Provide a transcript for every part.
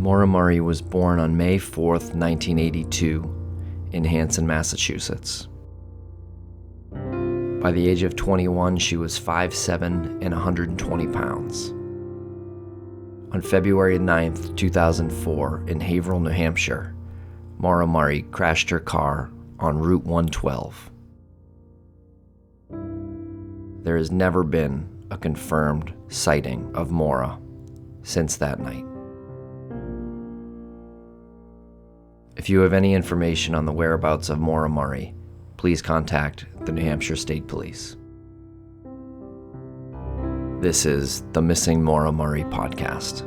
MauraMurray was born on May 4th, 1982, in Hanson, Massachusetts. By the age of 21, she was 5'7" and 120 pounds. On February 9th, 2004, in Haverhill, New Hampshire, MauraMurray crashed her car on Route 112. There has never been a confirmed sighting of Maura since that night. If you have any information on the whereabouts of MauraMurray, please contact the New Hampshire State Police. This is the Missing MauraMurray podcast.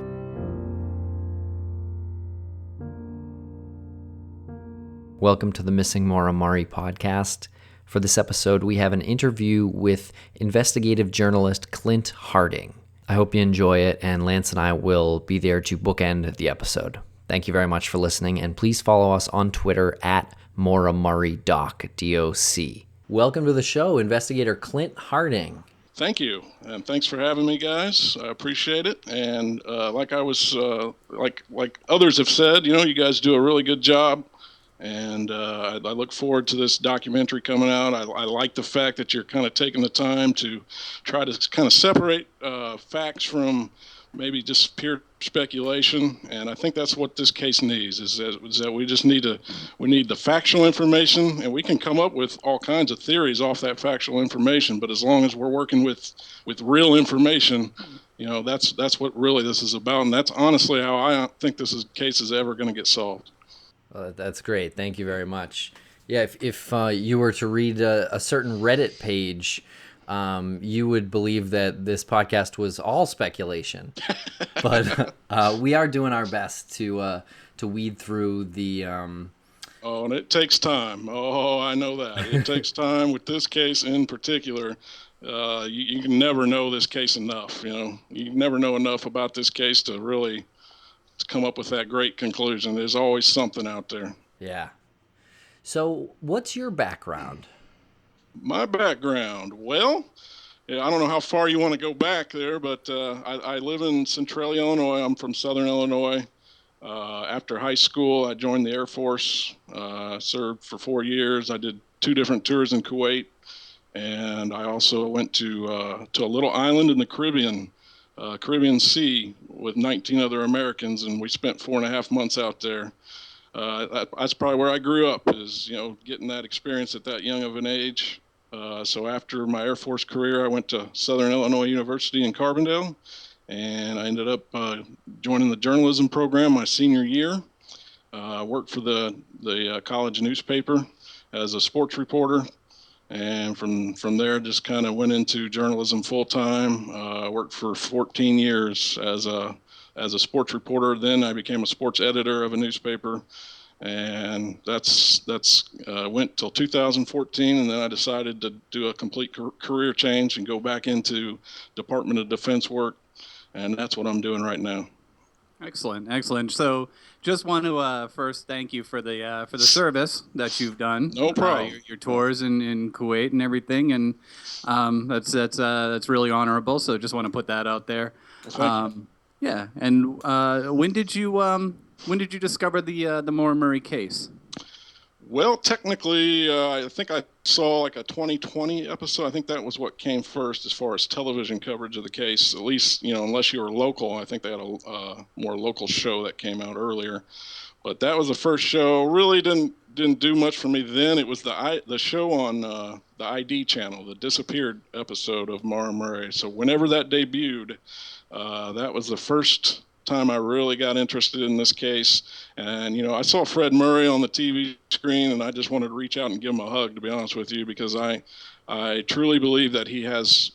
Welcome to the Missing MauraMurray podcast. For this episode, we have an interview with investigative journalist Clint Harting. I hope you enjoy it, and Lance and I will be there to bookend the episode. Thank you very much for listening, and please follow us on Twitter at MauraMurrayDoc, D-O-C. Welcome to the show, investigator Clint Harting. Thank you, and thanks for having me, guys. I appreciate it. And like others have said, you guys do a really good job. And I look forward to this documentary coming out. I like the fact that you're kind of taking the time to try to kind of separate facts from maybe just pure speculation. And I think that's what this case needs, is that we just need the factual information, and we can come up with all kinds of theories off that factual information. But as long as we're working with real information, that's what really this is about. And that's honestly how I think this case is ever going to get solved. That's great. Thank you very much. Yeah, if you were to read a certain Reddit page, you would believe that this podcast was all speculation. But we are doing our best to weed through the... Oh, and it takes time. Oh, I know that. It takes time with this case in particular. You can never know this case enough. You never know enough about this case to really... to come up with that great conclusion. There's always something out there. Yeah. So what's your background? My background? Well, I don't know how far you want to go back there, but I live in Centralia, Illinois. I'm from Southern Illinois. After high school, I joined the Air Force, served for 4 years. I did 2 different tours in Kuwait, and I also went to a little island in the Caribbean Sea with 19 other Americans, and we spent 4.5 months out there. That's probably where I grew up, is getting that experience at that young of an age. So after my Air Force career, I went to Southern Illinois University in Carbondale, and I ended up joining the journalism program my senior year. Worked for the college newspaper as a sports reporter. And from there, just kind of went into journalism full time. Worked for 14 years as a sports reporter. Then I became a sports editor of a newspaper, and that's went till 2014. And then I decided to do a complete career change and go back into Department of Defense work, and that's what I'm doing right now. Excellent. So, just want to first thank you for the service that you've done. No problem. Your tours in Kuwait and everything, and that's really honorable. So, just want to put that out there. Yeah. And when did you discover the MauraMurray case? Well, technically, I think I saw like a 2020 episode. I think that was what came first as far as television coverage of the case. At least, unless you were local, I think they had a more local show that came out earlier. But that was the first show. Really didn't do much for me then. It was the show on the ID channel, the disappeared episode of MauraMurray. So whenever that debuted, that was the first time I really got interested in this case. And I saw Fred Murray on the TV screen, and I just wanted to reach out and give him a hug, to be honest with you, because I truly believe that he has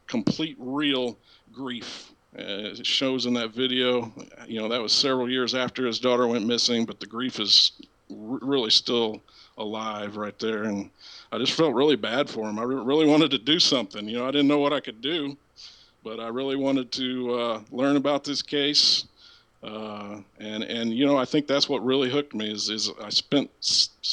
complete real grief. It shows in that video. That was several years after his daughter went missing, but the grief is really still alive right there. And I just felt really bad for him. I really wanted to do something. I didn't know what I could do, but I really wanted to learn about this case. And I think that's what really hooked me is I spent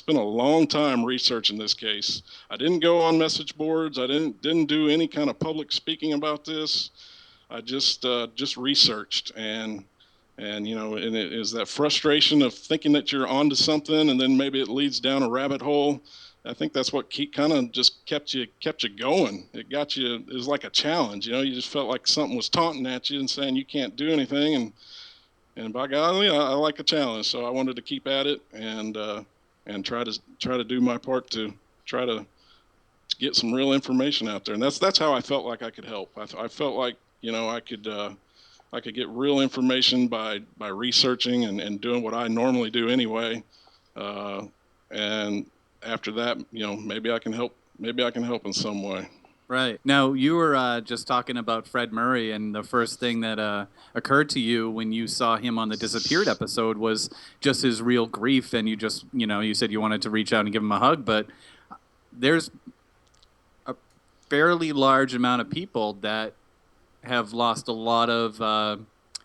a long time researching this case. I didn't go on message boards. I didn't do any kind of public speaking about this. I just researched, and And, and it is that frustration of thinking that you're onto something, and then maybe it leads down a rabbit hole. I think that's what kind of just kept you going. It got you. It was like a challenge. You just felt like something was taunting at you and saying you can't do anything. And by golly, I like a challenge, so I wanted to keep at it and try to do my part to try to get some real information out there. And that's how I felt like I could help. I felt like I could get real information by researching and doing what I normally do anyway. And after that, maybe I can help. Maybe I can help in some way. Right. Now, you were just talking about Fred Murray, and the first thing that occurred to you when you saw him on the Disappeared episode was just his real grief, and you said you wanted to reach out and give him a hug, but there's a fairly large amount of people that have lost a lot of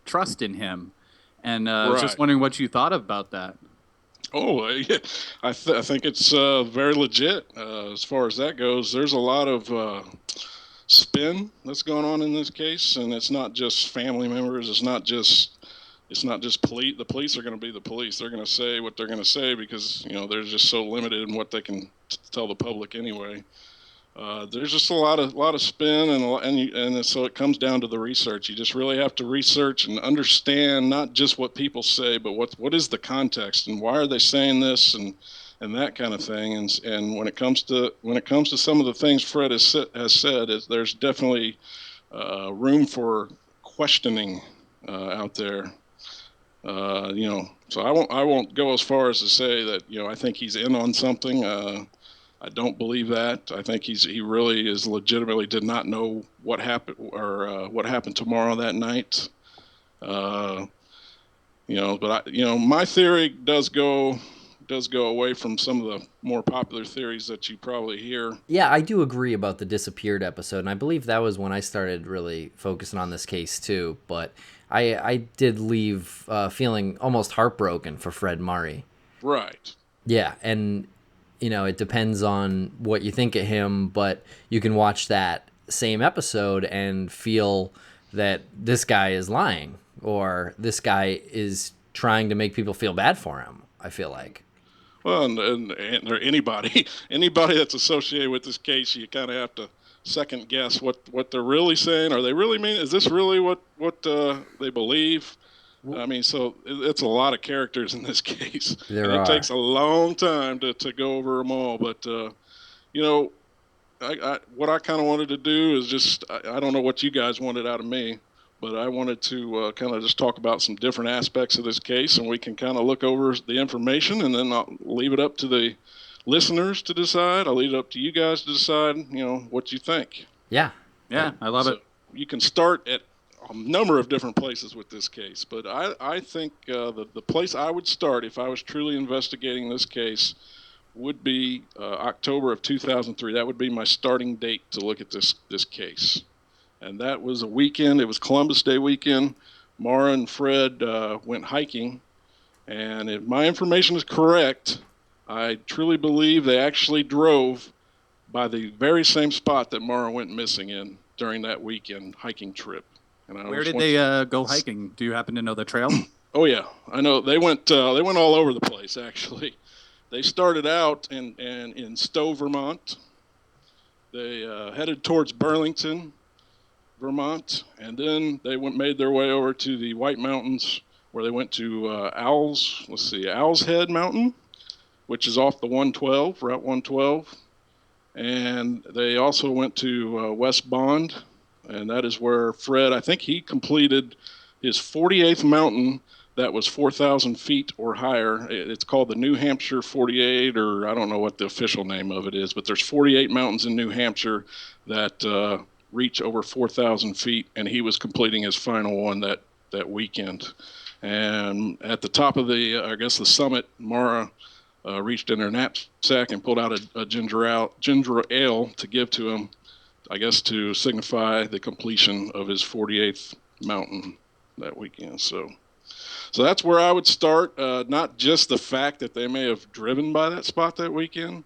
trust in him, and I was just wondering what you thought about that. Oh, yeah. I think it's very legit as far as that goes. There's a lot of spin that's going on in this case, and it's not just family members. It's not just police. The police are going to be the police. They're going to say what they're going to say because they're just so limited in what they can tell the public anyway. There's just a lot of spin, and so it comes down to the research. You just really have to research and understand not just what people say, but what is the context and why are they saying this and that kind of thing. And when it comes to some of the things Fred has said, there's definitely room for questioning out there. So I won't go as far as to say that I think he's in on something. I don't believe that. I think he really is legitimately did not know what happened or what happened tomorrow that night. But my theory does go away from some of the more popular theories that you probably hear. Yeah, I do agree about the Disappeared episode, and I believe that was when I started really focusing on this case too. But I did leave feeling almost heartbroken for Fred Murray. Right. Yeah, and it depends on what you think of him, but you can watch that same episode and feel that this guy is lying or this guy is trying to make people feel bad for him, I feel like. Well, and anybody that's associated with this case, you kind of have to second guess what they're really saying. Are they really mean? Is this really what they believe? I mean, so it's a lot of characters in this case. It takes a long time to go over them all. But, what I kind of wanted to do is just, I don't know what you guys wanted out of me, but I wanted to kind of just talk about some different aspects of this case, and we can kind of look over the information, and then I'll leave it up to the listeners to decide. I'll leave it up to you guys to decide, what you think. Yeah. Yeah, I love it. You can start at a number of different places with this case, but I think the place I would start if I was truly investigating this case would be October of 2003. That would be my starting date to look at this case. And that was a weekend. It was Columbus Day weekend. Maura and Fred went hiking, and if my information is correct, I truly believe they actually drove by the very same spot that Maura went missing in during that weekend hiking trip. Where did they go hiking? Do you happen to know the trail? Oh yeah, I know. They went all over the place. Actually, they started out in Stowe, Vermont. They headed towards Burlington, Vermont, and then they made their way over to the White Mountains, where they went to Owl's Head Mountain, which is off the 112, Route 112, and they also went to West Bond. And that is where Fred, I think he completed his 48th mountain that was 4,000 feet or higher. It's called the New Hampshire 48, or I don't know what the official name of it is, but there's 48 mountains in New Hampshire that reach over 4,000 feet, and he was completing his final one that weekend. And at the top of the summit, Maura reached in her knapsack and pulled out a ginger ale to give to him, I guess to signify the completion of his 48th mountain that weekend. So that's where I would start. Not just the fact that they may have driven by that spot that weekend,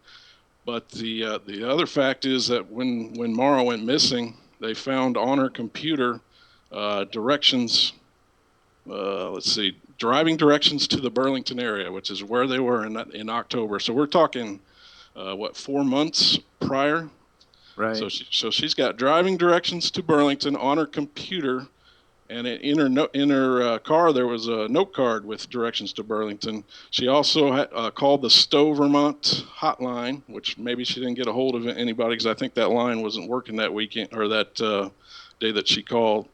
but the other fact is that when Maura went missing, they found on her computer directions let's see, driving directions to the Burlington area, which is where they were in October. So we're talking, 4 months prior. Right. So she's got driving directions to Burlington on her computer, and in her car there was a note card with directions to Burlington. She also called the Stowe, Vermont hotline, which maybe she didn't get a hold of anybody because I think that line wasn't working that weekend or that day that she called.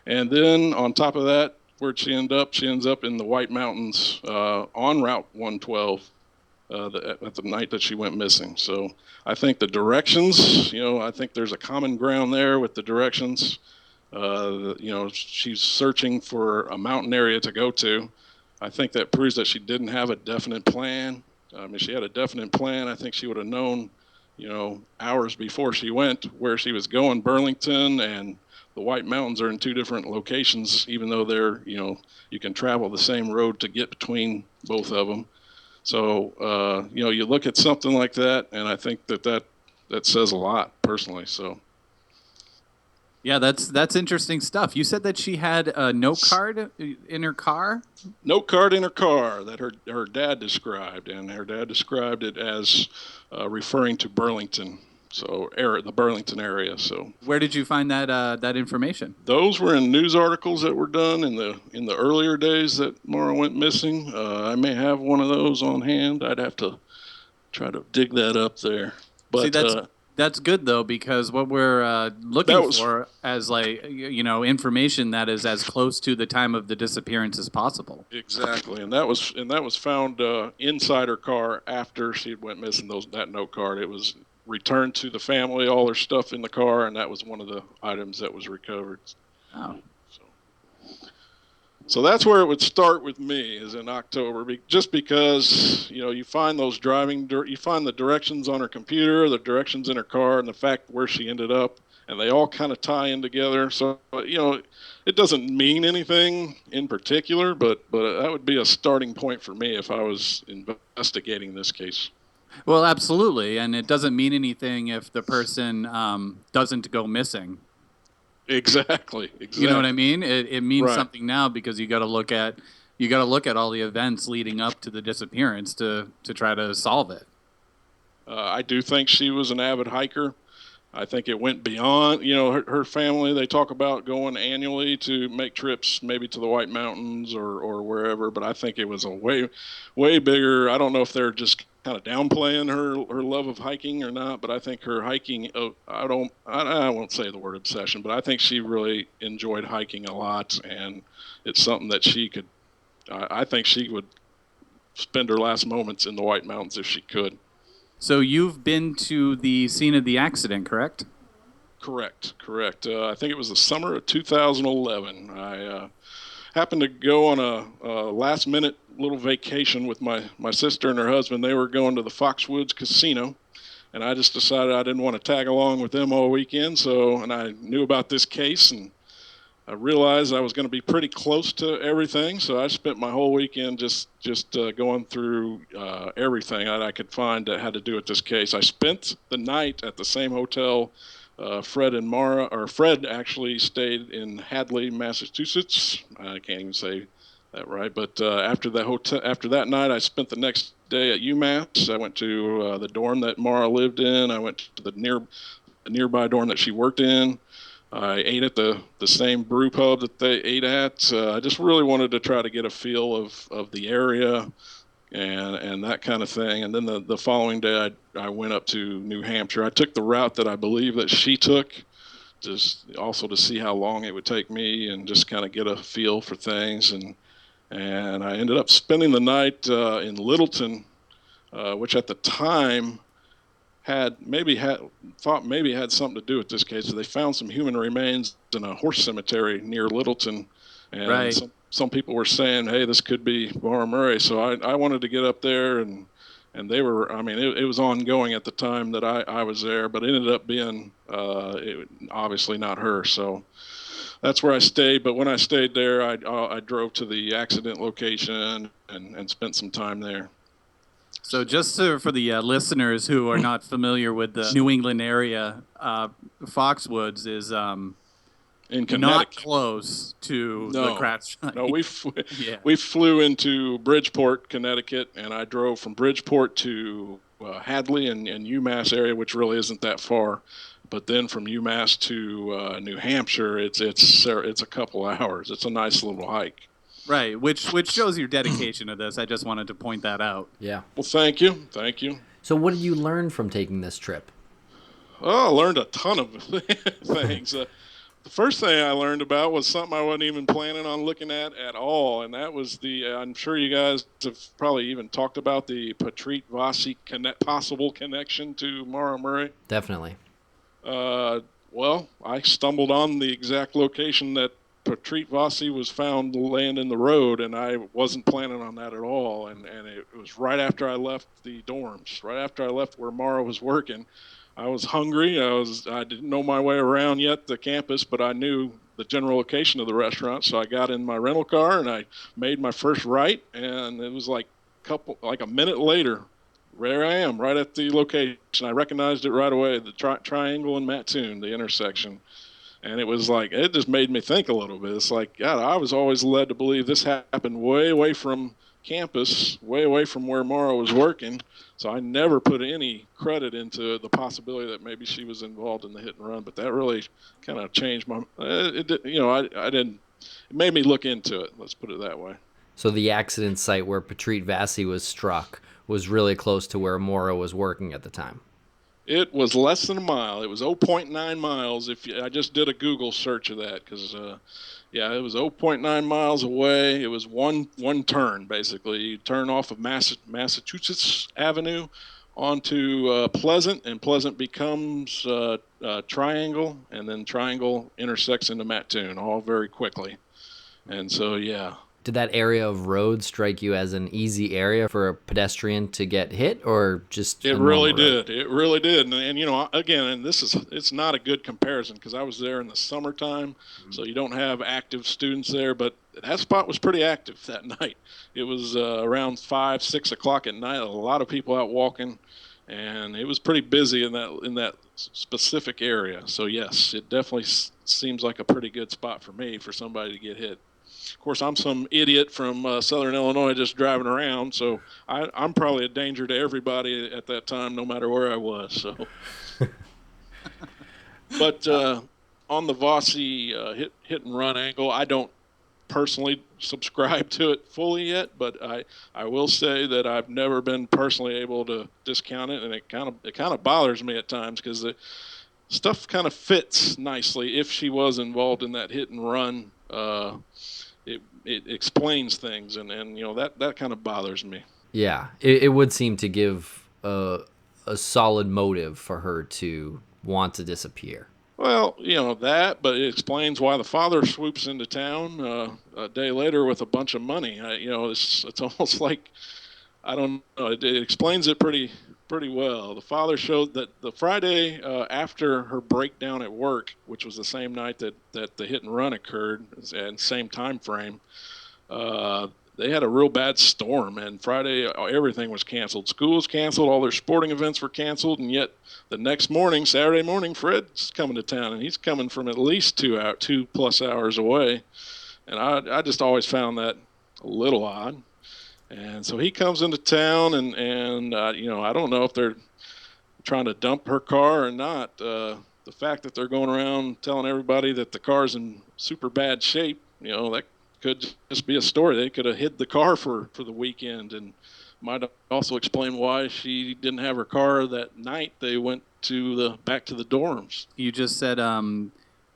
And then on top of that, where'd she end up? She ends up in the White Mountains on Route 112 at the night that she went missing. So I think the directions, I think there's a common ground there with the directions. She's searching for a mountain area to go to. I think that proves that she didn't have a definite plan. If she had a definite plan, I think she would have known, hours before she went where she was going. Burlington and the White Mountains are in two different locations, even though they're, you can travel the same road to get between both of them. So, you look at something like that, and I think that says a lot, personally. So, yeah, that's interesting stuff. You said that she had a note card in her car? Note card in her car that her dad described, and her dad described it as referring to Burlington, so the Burlington area. So, where did you find that information? Those were in news articles that were done in the earlier days that Maura went missing. I may have one of those on hand. I'd have to try to dig that up there. But see, that's good though, because what we're looking for as information that is as close to the time of the disappearance as possible. Exactly, and that was found inside her car after she went missing. That note card, it was returned to the family, all their stuff in the car, and that was one of the items that was recovered. Oh. So that's where it would start with me, is in October, just because, you find you find the directions on her computer, the directions in her car, and the fact where she ended up, and they all kind of tie in together. So, it doesn't mean anything in particular, but that would be a starting point for me if I was investigating this case. Well, absolutely, and it doesn't mean anything if the person doesn't go missing. Exactly. You know what I mean? It means Right. something now, because you got to look at all the events leading up to the disappearance to try to solve it. I do think she was an avid hiker. I think it went beyond, her family. They talk about going annually to make trips, maybe to the White Mountains or wherever. But I think it was a way, way bigger. I don't know if they're just kind of downplaying her love of hiking or not. But I think her hiking, I won't say the word obsession, but I think she really enjoyed hiking a lot, and it's something that she could. I think she would spend her last moments in the White Mountains if she could. So you've been to the scene of the accident, correct? Correct. I think it was the summer of 2011. I happened to go on a last-minute little vacation with my sister and her husband. They were going to the Foxwoods Casino, and I just decided I didn't want to tag along with them all weekend. And I knew about this case, and I realized I was going to be pretty close to everything, so I spent my whole weekend just going through everything that I could find that had to do with this case. I spent the night at the same hotel Fred actually stayed in Hadley, Massachusetts. I can't even say that right, but after that night, I spent the next day at UMass. I went to the dorm that Maura lived in. I went to the nearby dorm that she worked in. I ate at the same brew pub that they ate at. I just really wanted to try to get a feel of the area and that kind of thing. And then the following day, I went up to New Hampshire. I took the route that I believe that she took, just also to see how long it would take me and just kind of get a feel for things. And I ended up spending the night in Littleton, which at the time thought maybe had something to do with this case. So they found some human remains in a horse cemetery near Littleton, and right. Some people were saying, hey, this could be MissingMauraMurray. So I wanted to get up there, and they were, it was ongoing at the time that I was there, but it ended up being obviously not her. So that's where I stayed. But when I stayed there, I drove to the accident location and spent some time there. So just for the listeners who are not familiar with the New England area, Foxwoods is in Connecticut. Not close to the crash site. No, Yeah. we flew into Bridgeport, Connecticut, and I drove from Bridgeport to Hadley and UMass area, which really isn't that far. But then from UMass to New Hampshire, it's a couple hours. It's a nice little hike. Right, which shows your dedication to this. I just wanted to point that out. Yeah. Well, thank you. So what did you learn from taking this trip? Oh, I learned a ton of things. The first thing I learned about was something I wasn't even planning on looking at all, and that was I'm sure you guys have probably even talked about the Petrit Vasi possible connection to MissingMauraMurray. Definitely. Well, I stumbled on the exact location that Petrit Vasi was found laying in the road, and I wasn't planning on that at all. And it was right after I left the dorms, right after I left where Maura was working. I was hungry. I didn't know my way around yet the campus, but I knew the general location of the restaurant. So I got in my rental car and I made my first right, and it was like a minute later. There I am, right at the location. I recognized it right away, the triangle in Mattoon, the intersection. And it was like, it just made me think a little bit. It's like, God, I was always led to believe this happened way away from campus, way away from where Maura was working. So I never put any credit into the possibility that maybe she was involved in the hit and run. But that really kind of changed I didn't, it made me look into it. Let's put it that way. So the accident site where Petrit Vasi was struck was really close to where Maura was working at the time. It was less than a mile. It was 0.9 miles. I just did a Google search of that because, it was 0.9 miles away. It was one turn, basically. You turn off of Massachusetts Avenue onto Pleasant, and Pleasant becomes Triangle, and then Triangle intersects into Mattoon, all very quickly. And so, yeah. Did that area of road strike you as an easy area for a pedestrian to get hit, or just It really did. It really did. And again, and it's not a good comparison because I was there in the summertime, so you don't have active students there, but that spot was pretty active that night. It was around 5, 6 o'clock at night, a lot of people out walking, and it was pretty busy in that specific area. So yes, it definitely seems like a pretty good spot for me for somebody to get hit. Of course, I'm some idiot from Southern Illinois just driving around, so I'm probably a danger to everybody at that time, no matter where I was. So, but on the Vasi hit and run angle, I don't personally subscribe to it fully yet, but I will say that I've never been personally able to discount it, and it kind of bothers me at times because the stuff kind of fits nicely if she was involved in that hit and run. It explains things, and that kind of bothers me. Yeah, it would seem to give a solid motive for her to want to disappear. Well, but it explains why the father swoops into town a day later with a bunch of money. It's almost like, I don't know, it explains it pretty well. The father showed that the Friday after her breakdown at work, which was the same night that the hit and run occurred, and same time frame, they had a real bad storm, and Friday everything was canceled. School was canceled, all their sporting events were canceled, and yet the next morning, Saturday morning, Fred's coming to town, and he's coming from at least 2+ hours away, and I just always found that a little odd. And so he comes into town, and I don't know if they're trying to dump her car or not. The fact that they're going around telling everybody that the car's in super bad shape, that could just be a story. They could have hid the car for the weekend, and might also explain why she didn't have her car that night. They went back to the dorms. You just said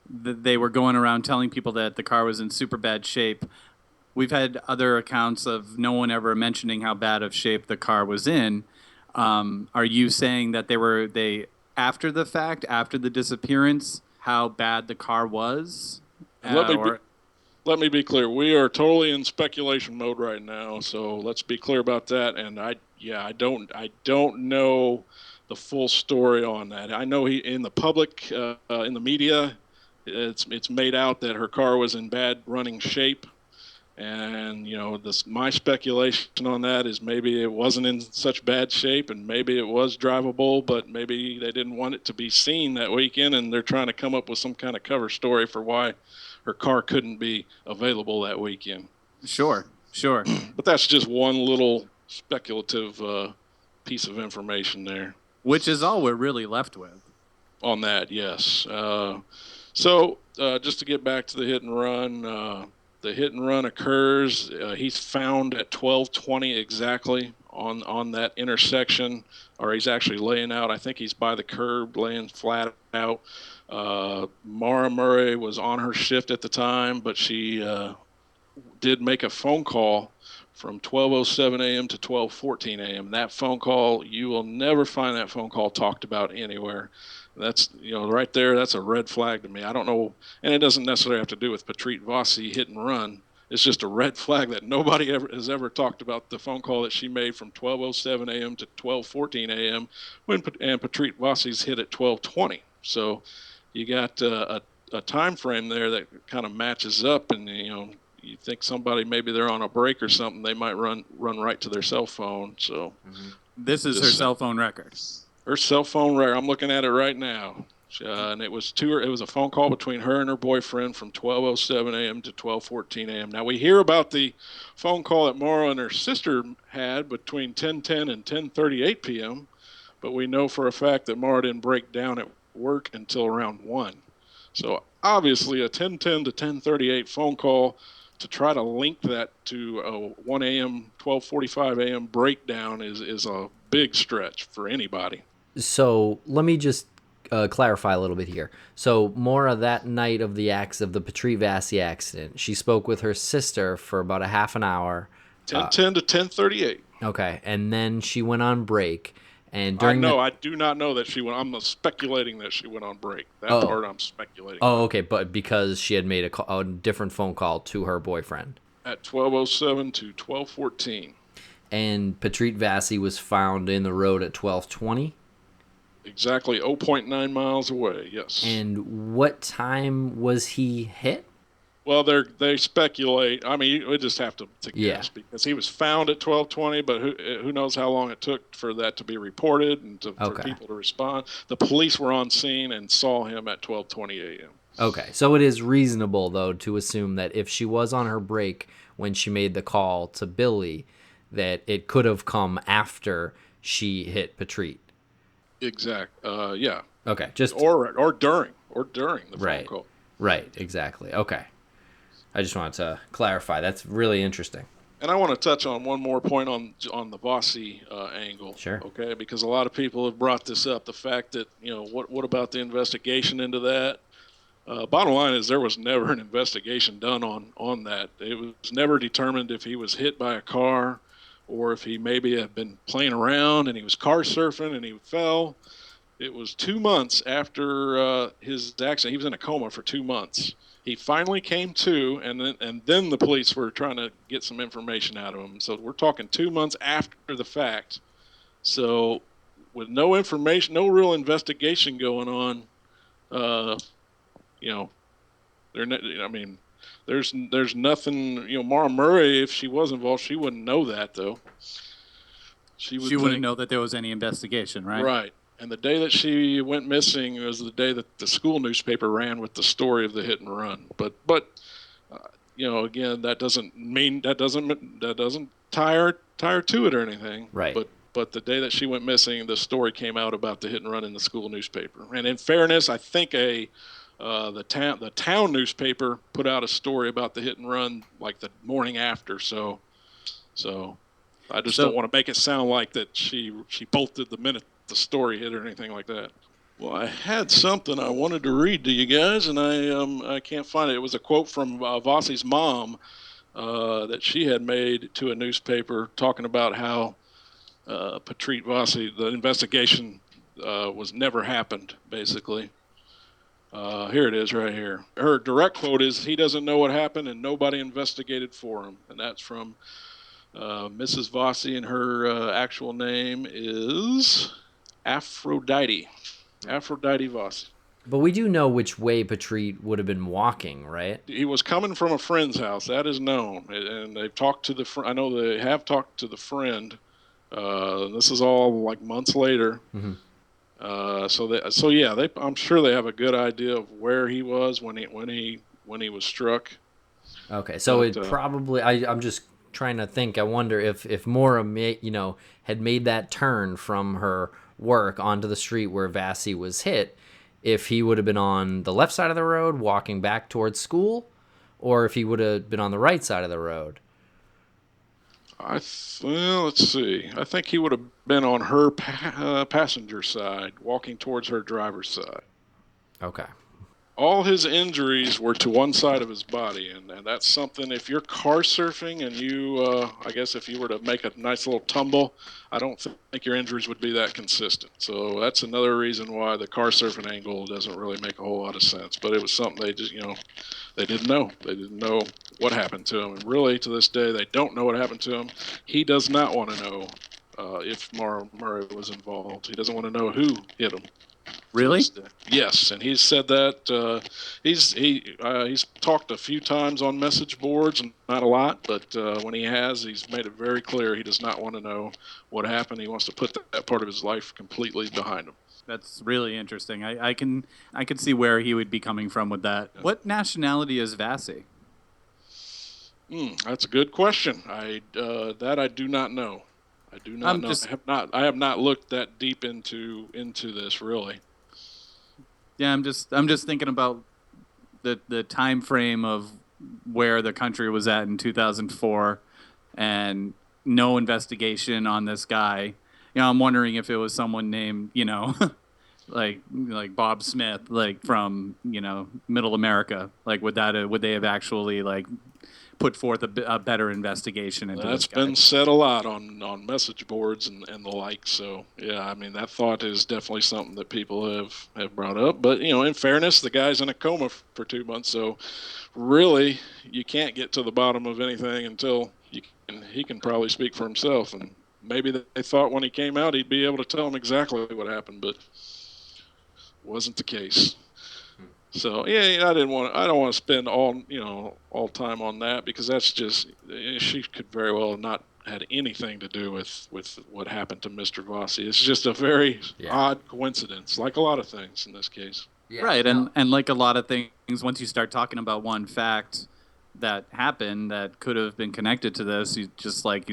they were going around telling people that the car was in super bad shape. We've had other accounts of no one ever mentioning how bad of shape the car was in. Are you saying that they after the fact, after the disappearance, how bad the car was? Let me be clear. We are totally in speculation mode right now, so let's be clear about that. And I don't know the full story on that. I know in the public, in the media, it's made out that her car was in bad running shape. And, my speculation on that is maybe it wasn't in such bad shape and maybe it was drivable, but maybe they didn't want it to be seen that weekend and they're trying to come up with some kind of cover story for why her car couldn't be available that weekend. Sure. But that's just one little speculative piece of information there. Which is all we're really left with. On that, yes. So just to get back to the hit and run, the hit and run occurs. He's found at 12:20 exactly on that intersection, or he's actually laying out. I think he's by the curb, laying flat out. MissingMauraMurray was on her shift at the time, but she did make a phone call from 12:07 a.m. to 12:14 a.m. That phone call, you will never find that phone call talked about anywhere. That's, right there, that's a red flag to me. I don't know, and it doesn't necessarily have to do with Petrit Vasi hit and run. It's just a red flag that nobody has ever talked about the phone call that she made from 12:07 a.m. to 12:14 a.m. and Petrit Vasi's hit at 12:20. So you got a time frame there that kind of matches up, and you think somebody, maybe they're on a break or something, they might run right to their cell phone. So this is her cell phone record. Her cell phone record. I'm looking at it right now, and it was It was a phone call between her and her boyfriend from 12:07 a.m. to 12:14 a.m. Now we hear about the phone call that Maura and her sister had between 10:10 and 10:38 p.m., but we know for a fact that Maura didn't break down at work until around 1. So obviously a 10:10 to 10:38 phone call to try to link that to a 1 a.m., 12:45 a.m. breakdown is a big stretch for anybody. So let me just clarify a little bit here. So Maura, that night of the Petrit Vasi accident, she spoke with her sister for about a half an hour. 10:10 to 10:38. Okay, and then she went on break. And I do not know that she went. I'm speculating that she went on break. That part I'm speculating. Oh, okay, but because she had made a different phone call to her boyfriend at 12:07 to 12:14. And Petrit Vasi was found in the road at 12:20. Exactly 0.9 miles away. Yes. And what time was he hit? Well, they speculate. I mean, we just have to guess because he was found at 12:20, but who knows how long it took for that to be reported and for people to respond. The police were on scene and saw him at 12:20 a.m. Okay, so it is reasonable, though, to assume that if she was on her break when she made the call to Billy, that it could have come after she hit Petrit. Yeah. Okay, just or during the phone call. Right, exactly. Okay. I just wanted to clarify. That's really interesting. And I want to touch on one more point on the Vasi angle. Sure. Okay, because a lot of people have brought this up. The fact that what about the investigation into that? Bottom line is there was never an investigation done on that. It was never determined if he was hit by a car or if he maybe had been playing around and he was car surfing and he fell. It was 2 months after his accident. He was in a coma for 2 months. He finally came to, and then the police were trying to get some information out of him. So we're talking 2 months after the fact. So with no information, no real investigation going on, there's nothing. MissingMauraMurray, if she was involved, she wouldn't know that though. She wouldn't know that there was any investigation, right? Right. And the day that she went missing was the day that the school newspaper ran with the story of the hit and run. But again, that doesn't tie her to it or anything. Right. But the day that she went missing, the story came out about the hit and run in the school newspaper. And in fairness, I think the town newspaper put out a story about the hit and run like the morning after. So I just don't want to make it sound like that she bolted the minute the story hit or anything like that. Well, I had something I wanted to read to you guys, and I can't find it. It was a quote from Vasi's mom that she had made to a newspaper talking about how Petrit Vasi, the investigation was never happened, basically. Here it is right here. Her direct quote is, "He doesn't know what happened and nobody investigated for him." And that's from Mrs. Vasi, and her actual name is Aphrodite Vasi. But we do know which way Petrit would have been walking, right? He was coming from a friend's house. That is known, and they've talked to the. I know they have talked to the friend. This is all like months later. Mm-hmm. I'm sure they have a good idea of where he was when he was struck. Okay, so it probably. I'm just trying to think. I wonder if Maura had made that turn from her work onto the street where Vasi was hit, if he would have been on the left side of the road walking back towards school, or if he would have been on the right side of the road. Well, let's see. I think he would have been on her passenger side, walking towards her driver's side. Okay. All his injuries were to one side of his body, and that's something, if you're car surfing and you, I guess if you were to make a nice little tumble, I don't think your injuries would be that consistent. So that's another reason why the car surfing angle doesn't really make a whole lot of sense. But it was something they just, they didn't know. They didn't know what happened to him. And really, to this day, they don't know what happened to him. He does not want to know if MissingMauraMurray was involved. He doesn't want to know who hit him. Really? Yes, and he's said that he's talked a few times on message boards, and not a lot, but when he has, he's made it very clear he does not want to know what happened. He wants to put that part of his life completely behind him. That's really interesting. I can see where he would be coming from with that. What nationality is Vasi? That's a good question. I do not know. I do not know. I have not looked that deep into this, really. Yeah, I'm just thinking about the time frame of where the country was at in 2004, and no investigation on this guy. I'm wondering if it was someone named, like Bob Smith, like from Middle America. Like would they have actually like put forth a better investigation into That's this guy? been said a lot on message boards and the like. So yeah, I mean that thought is definitely something that people have brought up. But in fairness, the guy's in a coma for 2 months, so really you can't get to the bottom of anything until he can probably speak for himself. And maybe they thought when he came out he'd be able to tell them exactly what happened, but wasn't the case. So I don't want to spend all time on that, because that's just, she could very well have not had anything to do with what happened to Mr. Vasi. It's just a very odd coincidence, like a lot of things in this case. Yeah. Right, and like a lot of things, once you start talking about one fact that happened that could have been connected to this, you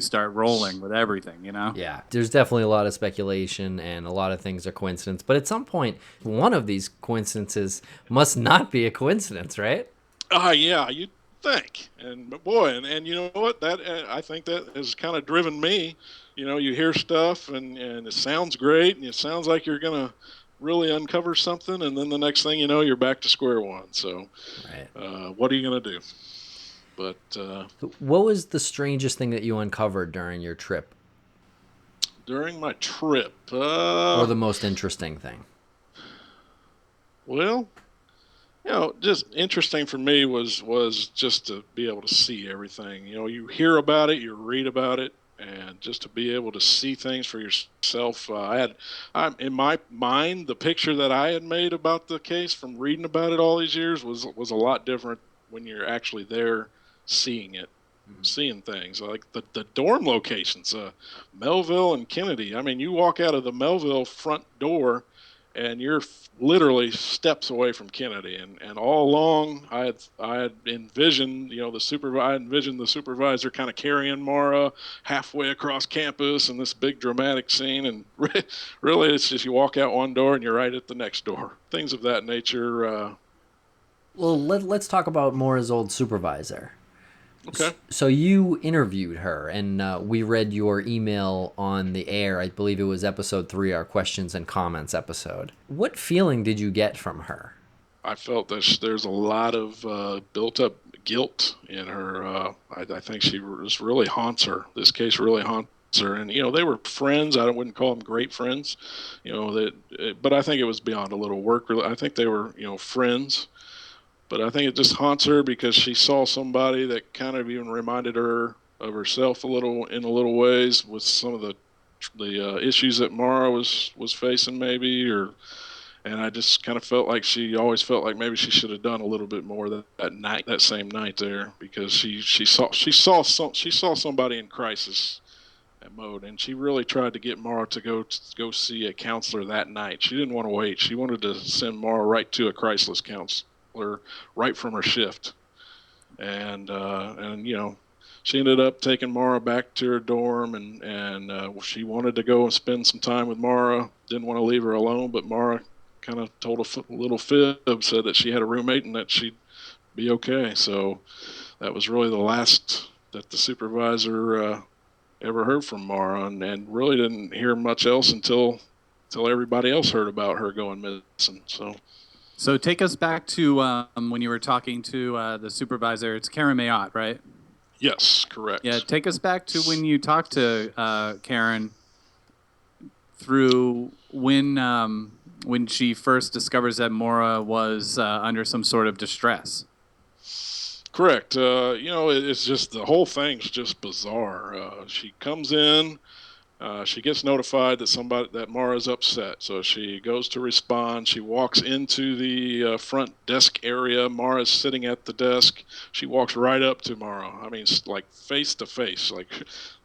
start rolling with everything, Yeah, there's definitely a lot of speculation and a lot of things are coincidence, but at some point one of these coincidences must not be a coincidence, right? Yeah, you'd think. And boy, and you know what, that I think that has kind of driven me. You hear stuff and it sounds great and it sounds like you're gonna really uncover something, and then the next thing you know, you're back to square one. So right. What are you gonna do? But what was the strangest thing that you uncovered during your trip? During my trip, or the most interesting thing? Well, just interesting for me was just to be able to see everything. You hear about it, you read about it, and just to be able to see things for yourself. I'm in my mind, the picture that I had made about the case from reading about it all these years was a lot different when you're actually there, seeing it, seeing things like the dorm locations, Melville and Kennedy. I mean, you walk out of the Melville front door and you're literally steps away from Kennedy, and all along I had envisioned the supervisor kind of carrying Maura halfway across campus in this big dramatic scene, and really it's just you walk out one door and you're right at the next door, things of that nature. Well, let's talk about Maura's old supervisor. Okay. So you interviewed her, and we read your email on the air. I believe it was episode 3, our questions and comments episode. What feeling did you get from her? I felt that there's a lot of built-up guilt in her. I think she really haunts her. This case really haunts her. And, they were friends. I wouldn't call them great friends, but I think it was beyond a little work. I think they were, friends. But I think it just haunts her because she saw somebody that kind of even reminded her of herself in a little ways, with some of the issues that Maura was facing, maybe, And I just kind of felt like she always felt like maybe she should have done a little bit more that same night there, because she saw somebody in crisis mode, and she really tried to get Maura to go see a counselor that night. She didn't want to wait. She wanted to send Maura right to a crisis counselor right from her shift. And she ended up taking Maura back to her dorm, and she wanted to go and spend some time with Maura. Didn't want to leave her alone, but Maura kind of told a little fib, said that she had a roommate and that she'd be okay. So that was really the last that the supervisor ever heard from Maura, and really didn't hear much else until everybody else heard about her going missing. So take us back to when you were talking to the supervisor. It's Karen Mayotte, right? Yes, correct. Yeah, take us back to when you talked to Karen through when she first discovers that Maura was under some sort of distress. Correct. It's just, the whole thing's just bizarre. She comes in, she gets notified that Maura's upset, so she goes to respond. She walks into the front desk area. Maura's sitting at the desk. She walks right up to Maura. I mean, like face to face, like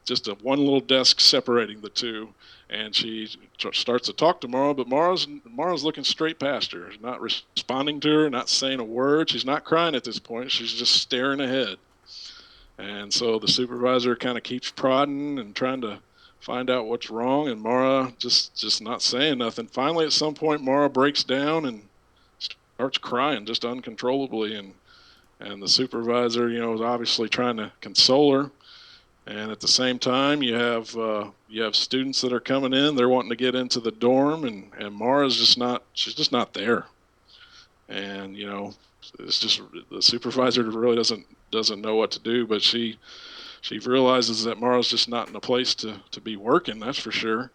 just one little desk separating the two. And she starts to talk to Maura, but Maura's looking straight past her, not responding to her, not saying a word. She's not crying at this point. She's just staring ahead. And so the supervisor kind of keeps prodding and trying to find out what's wrong, and Maura just not saying nothing. Finally, at some point, Maura breaks down and starts crying just uncontrollably, and the supervisor, is obviously trying to console her. And at the same time, you have students that are coming in. They're wanting to get into the dorm, and Maura's just not there. And it's just, the supervisor really doesn't know what to do. But she realizes that Maura's just not in a place to be working. That's for sure.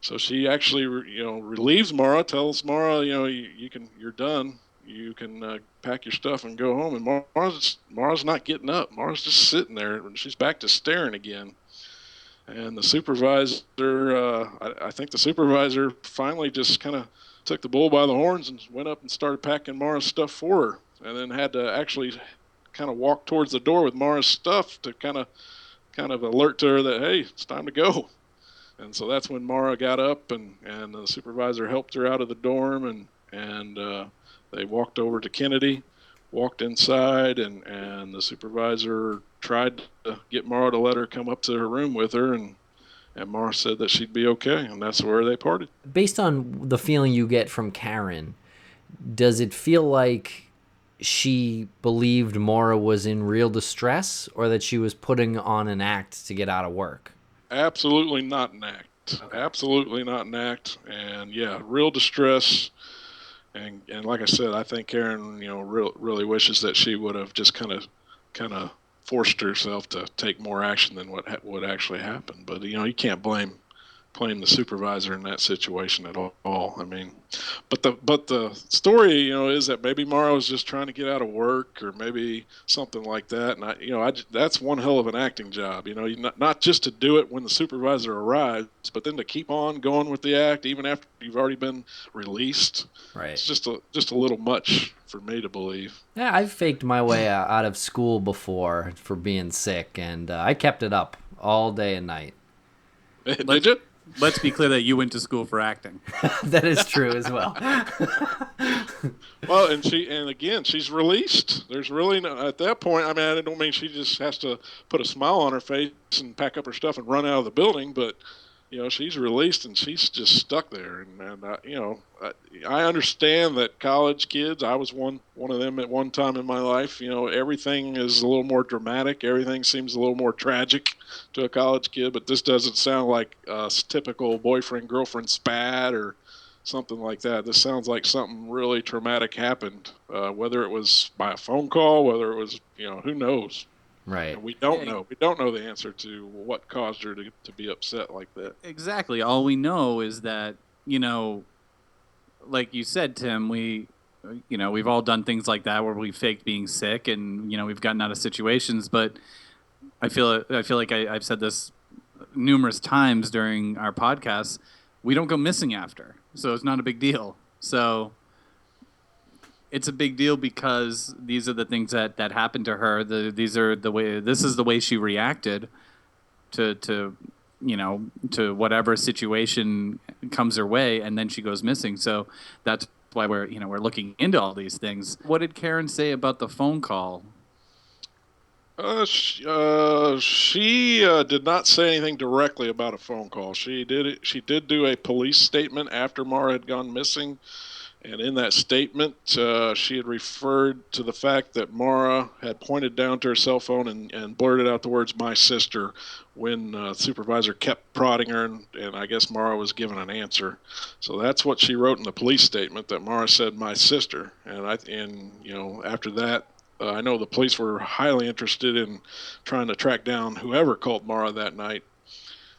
So she actually relieves Maura, tells Maura, you're done. You can pack your stuff and go home. And Maura's not getting up. Maura's just sitting there, and she's back to staring again. And the supervisor, I think the supervisor finally just kind of took the bull by the horns and went up and started packing Maura's stuff for her, and then had to actually kind of walk towards the door with Maura's stuff to kind of alert to her that, hey, it's time to go. And so that's when Maura got up, and the supervisor helped her out of the dorm, and they walked over to Kennedy, walked inside, and the supervisor tried to get Maura to let her come up to her room with her, and Maura said that she'd be okay, and that's where they parted. Based on the feeling you get from Karen, does it feel like she believed Maura was in real distress, or that she was putting on an act to get out of work? Absolutely not an act. Okay. Absolutely not an act. And yeah, real distress. And like I said, I think Karen, really wishes that she would have just kind of forced herself to take more action than what actually happened. But you can't blame the supervisor in that situation at all. I mean, but the story, is that maybe Maura was just trying to get out of work, or maybe something like that. And that's one hell of an acting job. Not just to do it when the supervisor arrives, but then to keep on going with the act even after you've already been released. Right. It's just a little much for me to believe. Yeah, I've faked my way out of school before for being sick, and I kept it up all day and night. Did you? Let's be clear that you went to school for acting. That is true as well. Well, and again, she's released. There's really at that point, I mean, I don't mean she just has to put a smile on her face and pack up her stuff and run out of the building, but she's released and she's just stuck there. And I understand that college kids, I was one of them at one time in my life, everything is a little more dramatic. Everything seems a little more tragic to a college kid, but this doesn't sound like a typical boyfriend-girlfriend spat or something like that. This sounds like something really traumatic happened, whether it was by a phone call, whether it was, who knows. Right. And we don't know. We don't know the answer to what caused her to be upset like that. Exactly. All we know is that, like you said, Tim, we've all done things like that where we faked being sick, and we've gotten out of situations. But I feel like I've said this numerous times during our podcasts. We don't go missing after, so it's not a big deal. So it's a big deal because these are the things that happened to her. This is the way she reacted to to whatever situation comes her way, and then she goes missing. So that's why we're looking into all these things. What did Karen say about the phone call? She did not say anything directly about a phone call. She did do a police statement after Maura had gone missing, and in that statement, she had referred to the fact that Maura had pointed down to her cell phone and blurted out the words "my sister" when Supervisor kept prodding her, and I guess Maura was given an answer. So that's what she wrote in the police statement, that Maura said "my sister," and after that. I know the police were highly interested in trying to track down whoever called Maura that night,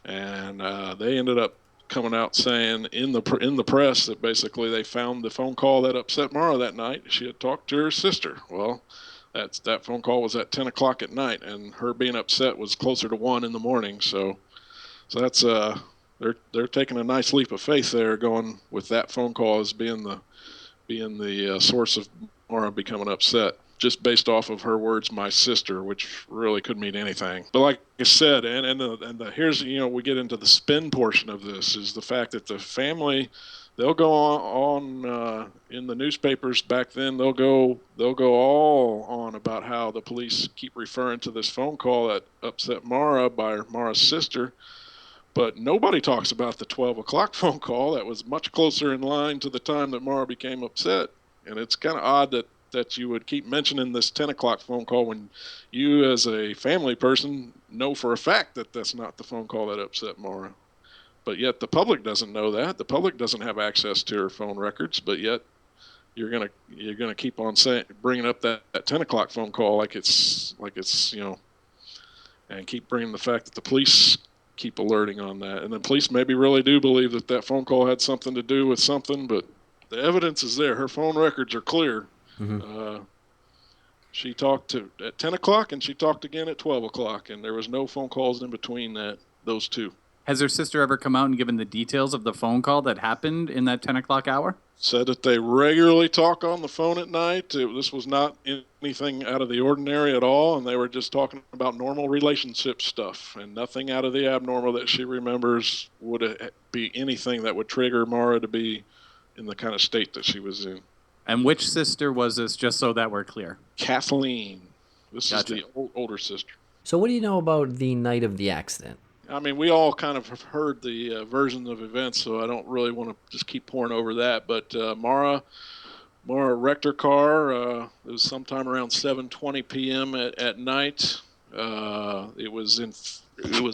and they ended up coming out saying in the press that basically they found the phone call that upset Maura that night. She had talked to her sister. Well, that phone call was at 10 o'clock at night, and her being upset was closer to 1 in the morning. So that's they're taking a nice leap of faith there, going with that phone call as being the source of Maura becoming upset, just based off of her words, "my sister," which really could mean anything. But like I said, here's we get into the spin portion of this, is the fact that the family, they'll go on in the newspapers back then. They'll go all on about how the police keep referring to this phone call that upset Maura by Maura's sister. But nobody talks about the 12 o'clock phone call that was much closer in line to the time that Maura became upset. And it's kind of odd that you would keep mentioning this 10 o'clock phone call when you, as a family person, know for a fact that that's not the phone call that upset Maura. But yet the public doesn't know that. The public doesn't have access to her phone records, but yet you're gonna keep on bringing up that 10 o'clock phone call like it's and keep bringing the fact that the police keep alerting on that. And the police maybe really do believe that phone call had something to do with something, but the evidence is there. Her phone records are clear. Mm-hmm. She talked at 10 o'clock, and she talked again at 12 o'clock, and there was no phone calls in between those two. Has her sister ever come out and given the details of the phone call that happened in that 10 o'clock hour? Said that they regularly talk on the phone at night. This was not anything out of the ordinary at all, and they were just talking about normal relationship stuff, and nothing out of the abnormal that she remembers would be anything that would trigger Maura to be in the kind of state that she was in. And which sister was this, just so that we're clear? Kathleen. This is the older sister. So what do you know about the night of the accident? I mean, we all kind of have heard the versions of events, so I don't really want to just keep pouring over that. But Maura wrecked her car. It was sometime around 7:20 p.m. at night. It was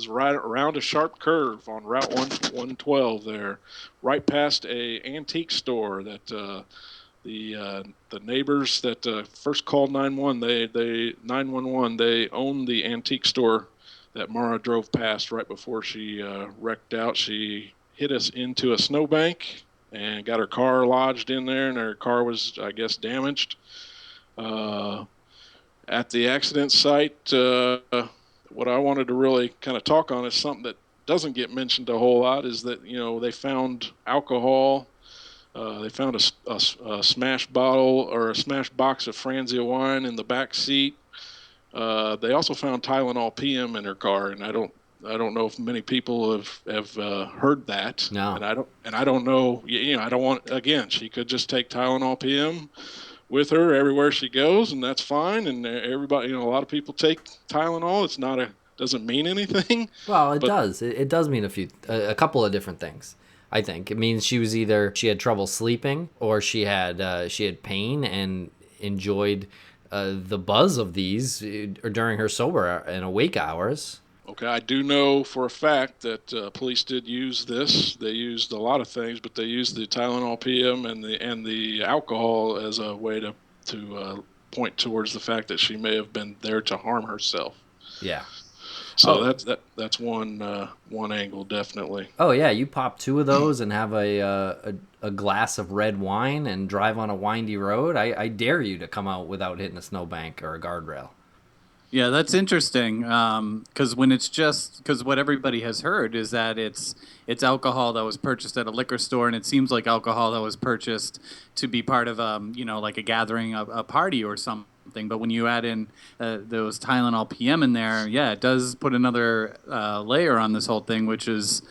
right around a sharp curve on Route 112 there, right past a antique store that the neighbors that first called 911. They owned the antique store that Maura drove past right before she wrecked out. She hit us into a snowbank and got her car lodged in there, and her car was, I guess, damaged. At the accident site, what I wanted to really kind of talk on is something that doesn't get mentioned a whole lot, is that, they found alcohol. They found a smash bottle or a smash box of Franzia wine in the back seat. They also found Tylenol PM in her car, and I don't know if many people have heard that. No. And I don't know. I don't want. Again, she could just take Tylenol PM with her everywhere she goes, and that's fine. And everybody, a lot of people take Tylenol. It's not doesn't mean anything. Well, it does. It does mean a couple of different things. I think it means she had trouble sleeping, or she had pain and enjoyed the buzz of these during her sober and awake hours. Okay, I do know for a fact that police did use this. They used a lot of things, but they used the Tylenol PM and the alcohol as a way to point towards the fact that she may have been there to harm herself. Yeah. So that's one angle, definitely. Oh yeah, you pop two of those and have a glass of red wine and drive on a windy road. I dare you to come out without hitting a snowbank or a guardrail. Yeah, that's interesting. Because what everybody has heard is that it's alcohol that was purchased at a liquor store, and it seems like alcohol that was purchased to be part of like a gathering, a party or something. But when you add in those Tylenol PM in there, yeah, it does put another layer on this whole thing, which is,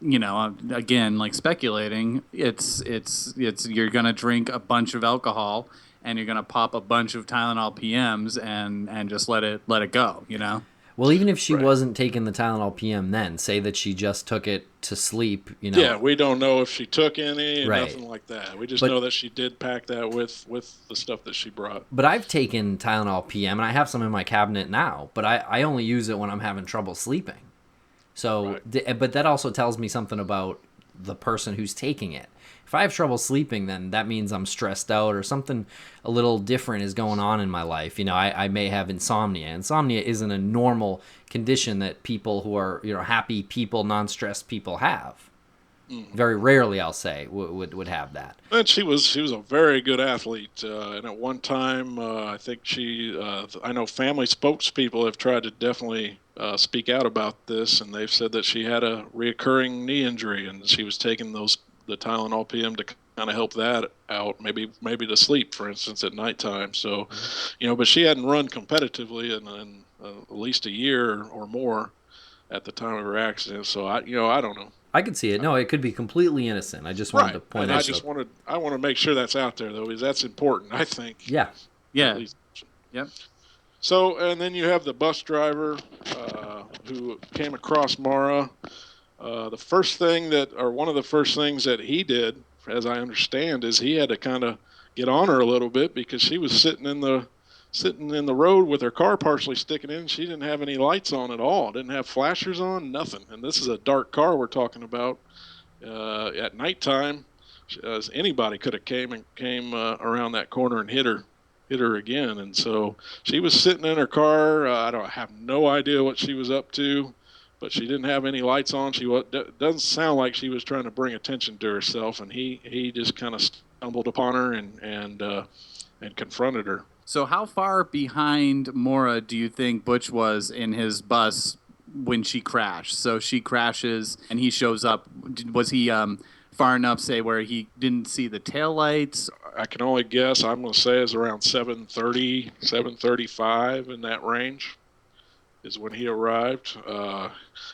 again, like speculating. It's you're gonna drink a bunch of alcohol and you're gonna pop a bunch of Tylenol PMs and just let it go. Well, even if she Right. wasn't taking the Tylenol PM, then say that she just took it to sleep. Yeah, we don't know if she took any and Right. nothing like that. We just But- know that she did pack that with the stuff that she brought. But I've taken Tylenol PM, and I have some in my cabinet now. But I only use it when I'm having trouble sleeping. So, but that also tells me something about the person who's taking it. If I have trouble sleeping, then that means I'm stressed out or something a little different is going on in my life. I may have insomnia. Insomnia isn't a normal condition that people who are, happy people, non-stressed people have. Very rarely, I'll say, would have that. And she was a very good athlete. And at one time, I think I know family spokespeople have tried to definitely speak out about this, and they've said that she had a reoccurring knee injury, and she was taking the Tylenol PM to kind of help that out, maybe to sleep, for instance, at nighttime. So, but she hadn't run competitively in at least a year or more at the time of her accident. So I don't know. I could see it. No, it could be completely innocent. I just wanted to point and out. I want to make sure that's out there though, because that's important, I think. Yeah. Yeah. Yep. So, and then you have the bus driver who came across Maura. One of the first things that he did, as I understand, is he had to kind of get on her a little bit because she was sitting in the road with her car partially sticking in. She didn't have any lights on at all. Didn't have flashers on, nothing. And this is a dark car we're talking about. At nighttime, anybody could have came around that corner and hit her again. And so she was sitting in her car. I have no idea what she was up to, but she didn't have any lights on. Doesn't sound like she was trying to bring attention to herself. And he just kind of stumbled upon her and confronted her. So how far behind Maura do you think Butch was in his bus when she crashed? So she crashes and he shows up. Was he far enough, say, where he didn't see the taillights? I can only guess. I'm going to say it's around 7:30, 7:35 in that range is when he arrived.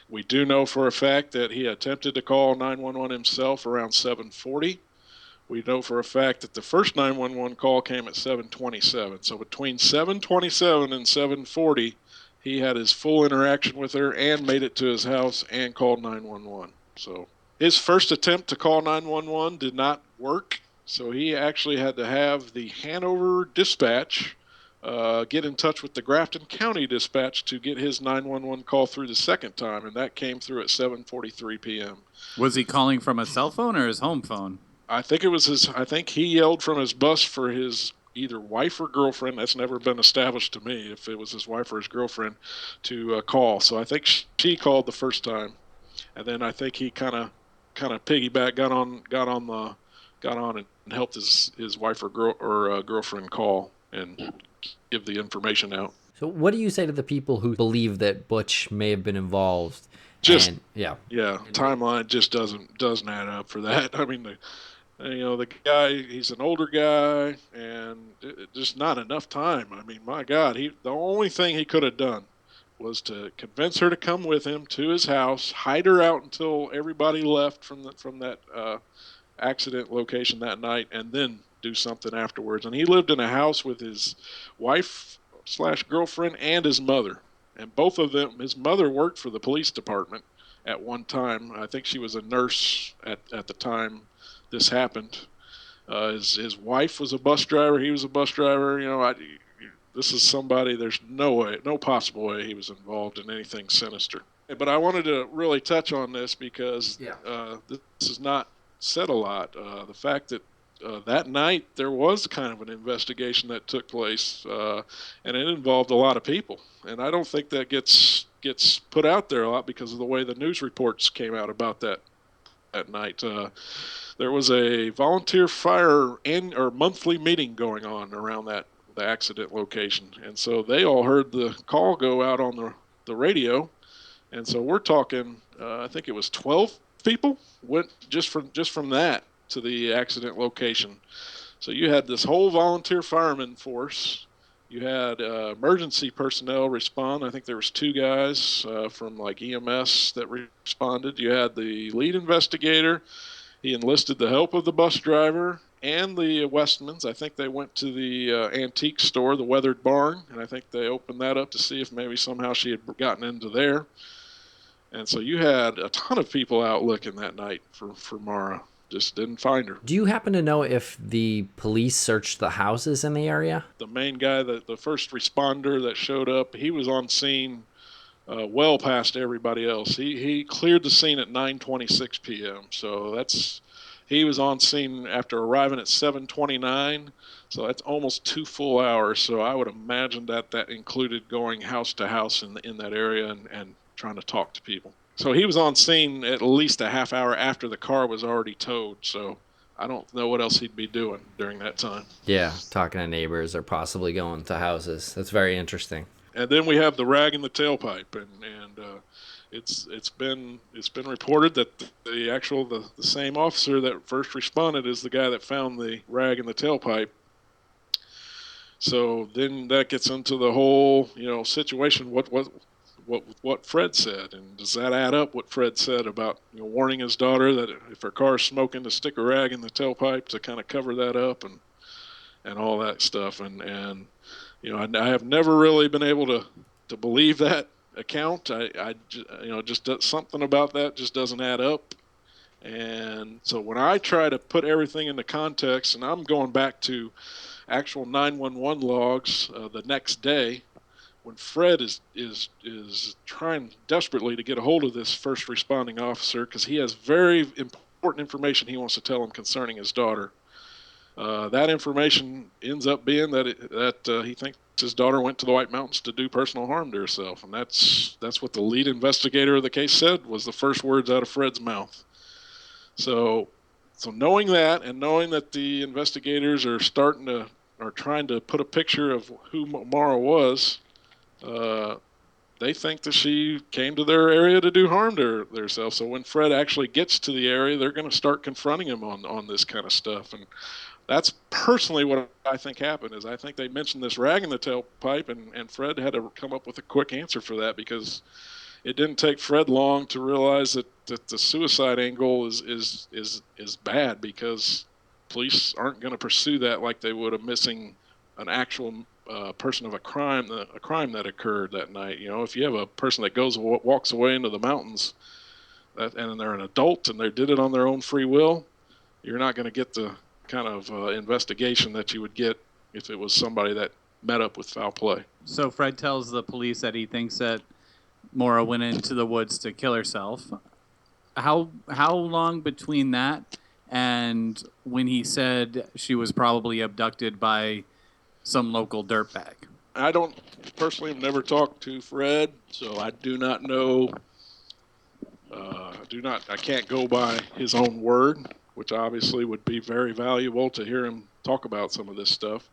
We do know for a fact that he attempted to call 911 himself around 7:40. We know for a fact that the first 911 call came at 7:27. So between 7:27 and 7:40, he had his full interaction with her and made it to his house and called 911. So his first attempt to call 911 did not work. So he actually had to have the Hanover dispatch get in touch with the Grafton County dispatch to get his 911 call through the second time, and that came through at 7:43 p.m. Was he calling from a cell phone or his home phone? I think he yelled from his bus for his either wife or girlfriend. That's never been established to me if it was his wife or his girlfriend to call. So I think she called the first time, and then I think he kind of piggyback got on and helped his wife or girlfriend call and give the information out. So what do you say to the people who believe that Butch may have been involved? Timeline just doesn't add up for that. I mean, the guy, he's an older guy, and just not enough time. I mean, my God, the only thing he could have done was to convince her to come with him to his house, hide her out until everybody left from that accident location that night, and then do something afterwards. And he lived in a house with his wife/girlfriend and his mother. And both of them, his mother worked for the police department at one time. I think she was a nurse at the time this happened. His wife was a bus driver. He was a bus driver. This is somebody, there's no possible way he was involved in anything sinister. But I wanted to really touch on this because this is not said a lot. The fact that that night there was kind of an investigation that took place, and it involved a lot of people. And I don't think that gets put out there a lot because of the way the news reports came out about that night. There was a volunteer fire or monthly meeting going on around that the accident location. And so they all heard the call go out on the radio. And so we're talking, I think it was 12 people went just from that to the accident location. So you had this whole volunteer fireman force. You had emergency personnel respond. I think there was 2 guys from like EMS that responded. You had the lead investigator. He enlisted the help of the bus driver and the Westmans. I think they went to the antique store, the Weathered Barn, and I think they opened that up to see if maybe somehow she had gotten into there. And so you had a ton of people out looking that night for Maura. Just didn't find her. Do you happen to know if the police searched the houses in the area? The main guy, the first responder that showed up, he was on scene well past everybody else. He cleared the scene at 9:26 p.m. So he was on scene after arriving at 7:29. So that's almost 2 full hours. So I would imagine that included going house to house in that area and trying to talk to people. So he was on scene at least a half hour after the car was already towed. So I don't know what else he'd be doing during that time. Yeah, talking to neighbors or possibly going to houses. That's very interesting. And then we have the rag in the tailpipe, and it's been reported that the same officer that first responded is the guy that found the rag in the tailpipe. So then that gets into the whole situation. What Fred said, and does that add up? What Fred said about warning his daughter that if her car's smoking, to stick a rag in the tailpipe to kind of cover that up and all that stuff. And I have never really been able to believe that account. I just something about that just doesn't add up. And so when I try to put everything into context, and I'm going back to actual 911 logs the next day, when Fred is trying desperately to get a hold of this first responding officer because he has very important information he wants to tell him concerning his daughter. That information ends up being that he thinks his daughter went to the White Mountains to do personal harm to herself, and that's what the lead investigator of the case said was the first words out of Fred's mouth. So knowing that, and knowing that the investigators are trying to put a picture of who Maura was. They think that she came to their area to do harm to herself. So when Fred actually gets to the area, they're going to start confronting him on this kind of stuff. And that's personally what I think happened. Is I think they mentioned this rag in the tailpipe, and Fred had to come up with a quick answer for that because it didn't take Fred long to realize that the suicide angle is bad because police aren't going to pursue that like they would a missing an actual person of a crime that occurred that night. If you have a person that walks away into the mountains, and they're an adult and they did it on their own free will, you're not going to get the kind of investigation that you would get if it was somebody that met up with foul play. So Fred tells the police that he thinks that Maura went into the woods to kill herself. How long between that and when he said she was probably abducted by some local dirtbag? I don't personally have never talked to Fred, so I do not know. I can't go by his own word, which obviously would be very valuable to hear him talk about some of this stuff.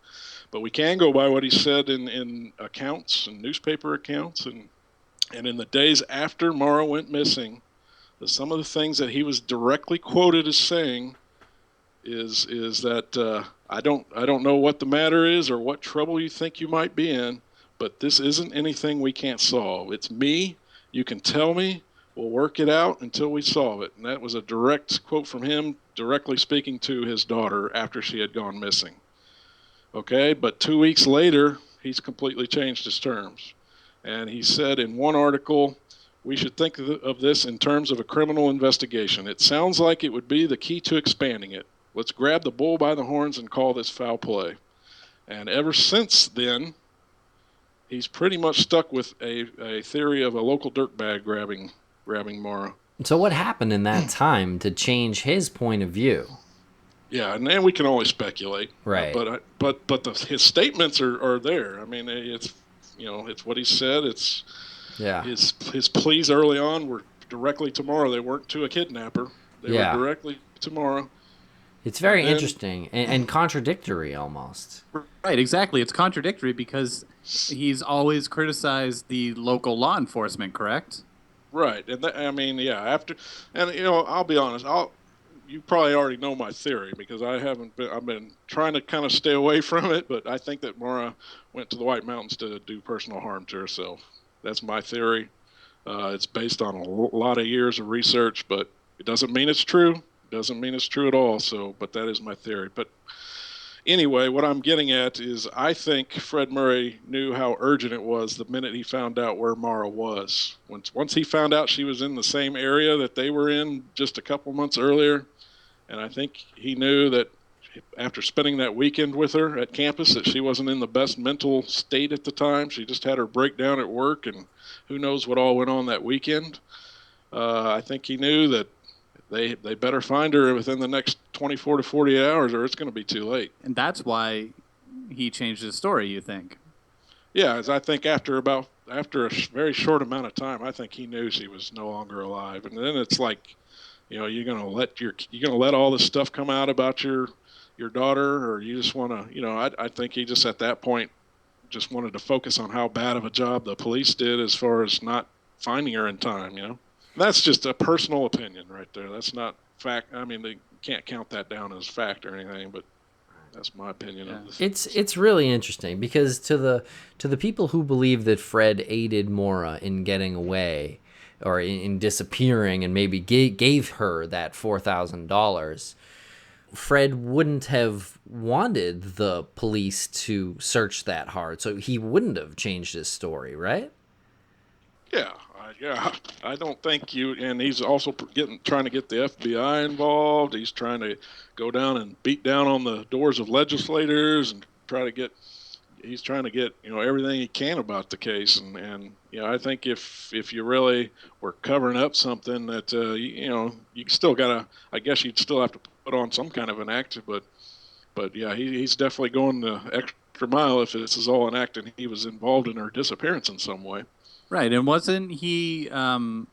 But we can go by what he said in accounts and newspaper accounts, and in the days after Maura went missing, some of the things that he was directly quoted as saying is that I don't know what the matter is or what trouble you think you might be in, but this isn't anything we can't solve. It's me. You can tell me. We'll work it out until we solve it. And that was a direct quote from him, directly speaking to his daughter after she had gone missing. Okay, but 2 weeks later, he's completely changed his terms. And he said in one article, we should think of this in terms of a criminal investigation. It sounds like it would be the key to expanding it. Let's grab the bull by the horns and call this foul play. And ever since then, he's pretty much stuck with a theory of a local dirtbag grabbing Maura. So what happened in that time to change his point of view? Yeah, and we can only speculate. Right. But his statements are there. I mean, it's what he said. It's his pleas early on were directly to Maura. They weren't to a kidnapper. They were directly to Maura. It's very interesting and contradictory almost. Right, exactly. It's contradictory because he's always criticized the local law enforcement, correct? Right, and I mean, yeah. I'll be honest. You probably already know my theory because I've been trying to kind of stay away from it, but I think that Maura went to the White Mountains to do personal harm to herself. That's my theory. It's based on a lot of years of research, but it doesn't mean it's true. It doesn't mean it's true at all. But that is my theory. But anyway, what I'm getting at is I think Fred Murray knew how urgent it was the minute he found out where Maura was. Once he found out she was in the same area that they were in just a couple months earlier, and I think he knew that after spending that weekend with her at campus that she wasn't in the best mental state at the time. She just had her breakdown at work, and who knows what all went on that weekend. I think he knew that they better find her within the next 24 to 48 hours or it's going to be too late. And that's why he changed his story, you think? Yeah, as I think after a very short amount of time, I think he knew she was no longer alive. And then it's like, you're going to let all this stuff come out about your daughter, or you just want to, I think he just at that point just wanted to focus on how bad of a job the police did as far as not finding her in time, That's just a personal opinion right there. That's not fact. I mean, they can't count that down as fact or anything, but that's my opinion of this. It's really interesting because to the people who believe that Fred aided Maura in getting away or in disappearing and maybe gave her that $4,000, Fred wouldn't have wanted the police to search that hard, so he wouldn't have changed his story, right? Yeah, I don't think and he's also trying to get the FBI involved. He's trying to go down and beat down on the doors of legislators and he's trying to get, everything he can about the case. And I think if you really were covering up something that, you still I guess you'd still have to put on some kind of an act, but yeah, he's definitely going the extra mile if this is all an act and he was involved in her disappearance in some way. Right, and wasn't he on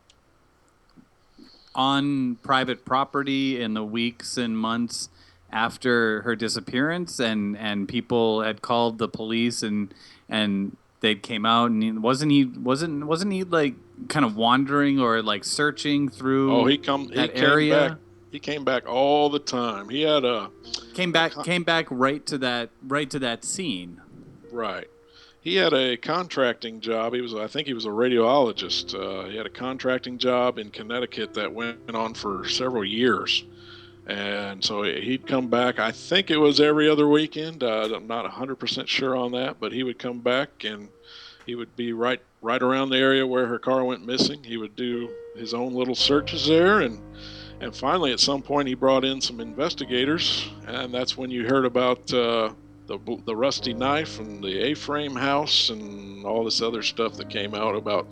private property in the weeks and months after her disappearance, and people had called the police and they came out, and wasn't he like kind of wandering or like searching through area? He came back all the time. He had came back right to that scene. Right. He had a contracting job. I think he was a radiologist. He had a contracting job in Connecticut that went on for several years. And so he'd come back, I think it was every other weekend. I'm not 100% sure on that, but he would come back and he would be right around the area where her car went missing. He would do his own little searches there. And finally, at some point, he brought in some investigators. And that's when you heard about the rusty knife and the A-frame house and all this other stuff that came out about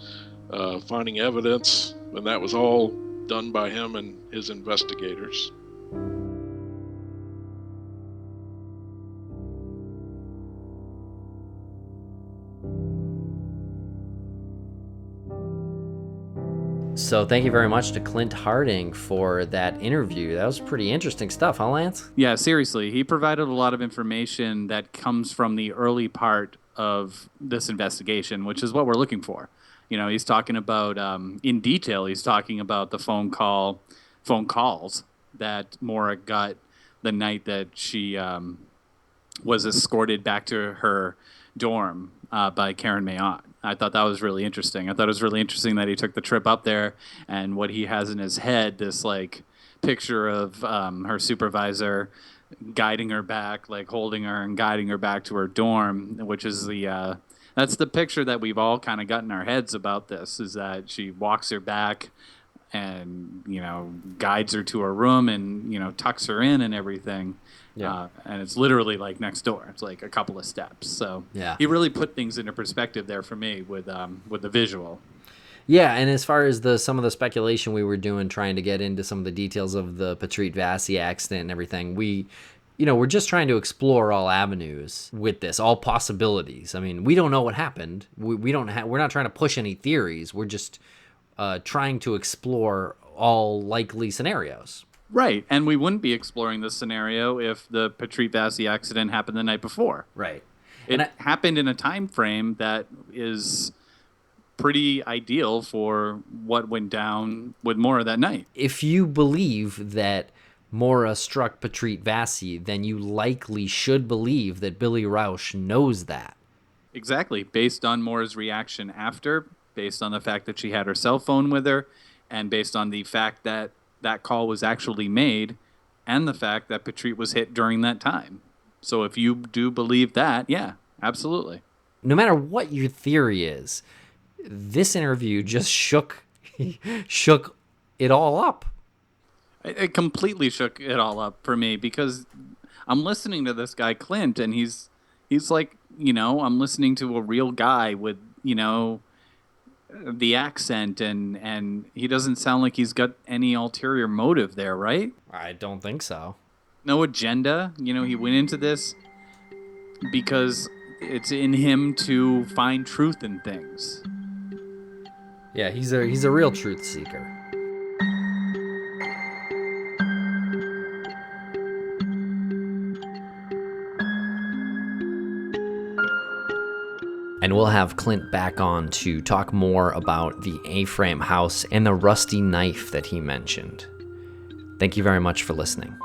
finding evidence. And that was all done by him and his investigators. So thank you very much to Clint Harting for that interview. That was pretty interesting stuff, huh, Lance? Yeah, seriously. He provided a lot of information that comes from the early part of this investigation, which is what we're looking for. He's talking about, in detail, he's talking about the phone calls that Maura got the night that she was escorted back to her dorm by Karen Mayotte. I thought that was really interesting. I thought it was really interesting that he took the trip up there, and what he has in his head, this like picture of her supervisor guiding her back, like holding her and guiding her back to her dorm, which is that's the picture that we've all kind of got in our heads about this, is that she walks her back and guides her to her room and tucks her in and everything. Yeah. And it's literally like next door. It's like a couple of steps. So yeah, he really put things into perspective there for me with the visual. Yeah, and as far as some of the speculation we were doing, trying to get into some of the details of the Petrit Vasi accident and everything, we're just trying to explore all avenues with this, all possibilities. I mean, we don't know what happened. We're not trying to push any theories. We're just trying to explore all likely scenarios. Right, and we wouldn't be exploring this scenario if the Petrit Vasi accident happened the night before. Right. It happened in a time frame that is pretty ideal for what went down with Maura that night. If you believe that Maura struck Petrit Vasi, then you likely should believe that Billy Rausch knows that. Exactly, based on Maura's reaction after, based on the fact that she had her cell phone with her, and based on the fact that that call was actually made, and the fact that Petrit was hit during that time. So if you do believe that, yeah, absolutely. No matter what your theory is, this interview just shook it all up. It completely shook it all up for me because I'm listening to this guy Clint, and he's like, I'm listening to a real guy with, the accent, and he doesn't sound like he's got any ulterior motive there, right? I don't think so. No agenda. He went into this because it's in him to find truth in things. Yeah, he's a real truth seeker. And we'll have Clint back on to talk more about the A-frame house and the rusty knife that he mentioned. Thank you very much for listening.